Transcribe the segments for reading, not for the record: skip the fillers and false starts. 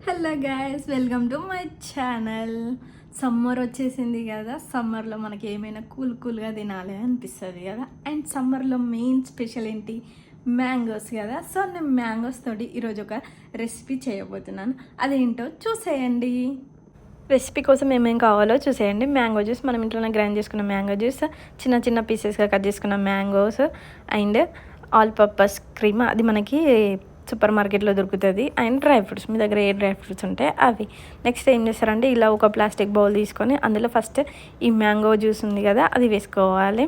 Hello guys, welcome to my channel. Summer వచ్చేసింది కదా. సమ్మర్లో మనకి ఏమైనా కూల్గా తినాలి అనిపిస్తుంది కదా. అండ్ సమ్మర్లో మెయిన్ స్పెషల్ ఏంటి? మ్యాంగోస్ కదా. సో నేను మ్యాంగోస్ తోటి ఈరోజు ఒక రెసిపీ చేయబోతున్నాను. అదేంటో చూసేయండి. రెసిపీ కోసం ఏమేమి కావాలో చూసేయండి. మ్యాంగో జ్యూస్, మనం ఇంట్లోనే గ్రైండ్ చేసుకున్న మ్యాంగో జ్యూస్, చిన్న చిన్న పీసెస్గా కట్ చేసుకున్న mangoes, and all purpose cream, అది మనకి సూపర్ మార్కెట్లో దొరుకుతుంది. అండ్ డ్రై ఫ్రూట్స్, మీ దగ్గర ఏ డ్రై ఫ్రూట్స్ ఉంటే అవి. నెక్స్ట్ ఏం చేస్తారంటే, ఇలా ఒక ప్లాస్టిక్ బౌల్ తీసుకొని అందులో ఫస్ట్ ఈ మ్యాంగో జ్యూస్ ఉంది కదా అది వేసుకోవాలి.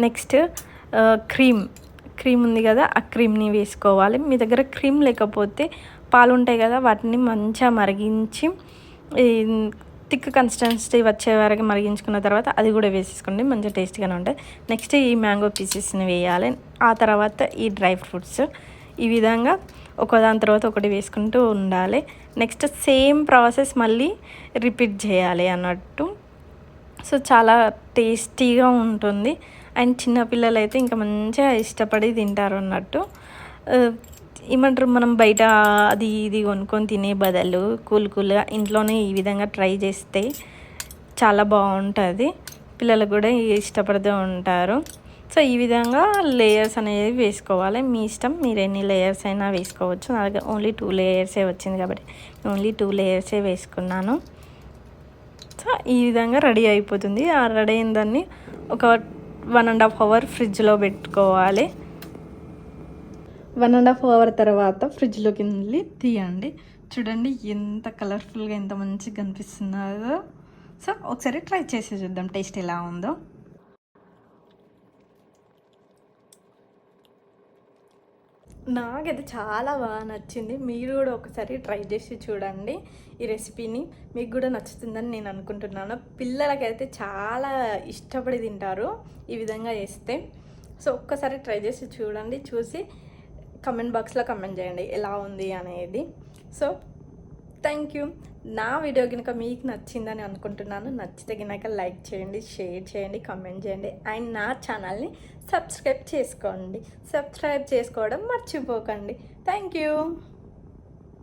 నెక్స్ట్ క్రీమ్ ఉంది కదా, ఆ క్రీమ్ని వేసుకోవాలి. మీ దగ్గర క్రీమ్ లేకపోతే పాలు ఉంటాయి కదా, వాటిని మంచిగా మరిగించి థిక్ కన్సిస్టెన్సీ వచ్చే వరకు మరిగించుకున్న తర్వాత అది కూడా వేసేసుకోండి, మంచిగా టేస్ట్గానే ఉంటాయి. నెక్స్ట్ ఈ మ్యాంగో పీసెస్ని వేయాలి. ఆ తర్వాత ఈ డ్రై ఫ్రూట్స్, ఈ విధంగా ఒకదాని తర్వాత ఒకటి వేసుకుంటూ ఉండాలి. నెక్స్ట్ సేమ్ ప్రాసెస్ మళ్ళీ రిపీట్ చేయాలి అన్నట్టు. సో చాలా టేస్టీగా ఉంటుంది. అండ్ చిన్నపిల్లలు అయితే ఇంకా మంచిగా ఇష్టపడి తింటారు అన్నట్టు. ఏమంటారు, మనం బయట అది ఇది కొనుక్కొని తినే బదులు కూల్గా ఇంట్లోనే ఈ విధంగా ట్రై చేస్తే చాలా బాగుంటుంది. పిల్లలు కూడా ఇష్టపడుతూ ఉంటారు. సో ఈ విధంగా లేయర్స్ అనేవి వేసుకోవాలి. మీ ఇష్టం, మీరు ఎన్ని లేయర్స్ అయినా వేసుకోవచ్చు. నా దగ్గర ఓన్లీ 2 లేయర్సే వచ్చింది కాబట్టి ఓన్లీ 2 లేయర్సే వేసుకున్నాను. సో ఈ విధంగా రెడీ అయిపోతుంది. ఆ రెడీ అయిన దాన్ని ఒక 1.5 అవర్ ఫ్రిడ్జ్లో పెట్టుకోవాలి. 1.5 అవర్ తర్వాత ఫ్రిడ్జ్లోకి వెళ్ళి తీయండి. చూడండి ఎంత కలర్ఫుల్గా, ఎంత మంచిగా కనిపిస్తుందో. సో ఒకసారి ట్రై చేసి చూద్దాం టేస్ట్ ఎలా ఉందో. నాకైతే చాలా బాగా నచ్చింది. మీరు కూడా ఒకసారి ట్రై చేసి చూడండి ఈ రెసిపీని. మీకు కూడా నచ్చుతుందని నేను అనుకుంటున్నాను. పిల్లలకైతే చాలా ఇష్టపడి తింటారు ఈ విధంగా చేస్తే. సో ఒక్కసారి ట్రై చేసి చూడండి. చూసి కమెంట్ బాక్స్లో కమెంట్ చేయండి ఎలా ఉంది అనేది. So thank you. నా వీడియో కనుక మీకు నచ్చిందని అనుకుంటున్నాను. నచ్చితే కనుక లైక్ చేయండి, షేర్ చేయండి, కమెంట్ చేయండి. అండ్ నా ఛానల్ని సబ్స్క్రైబ్ చేసుకోండి. సబ్స్క్రైబ్ చేసుకోవడం మర్చిపోకండి. Thank you.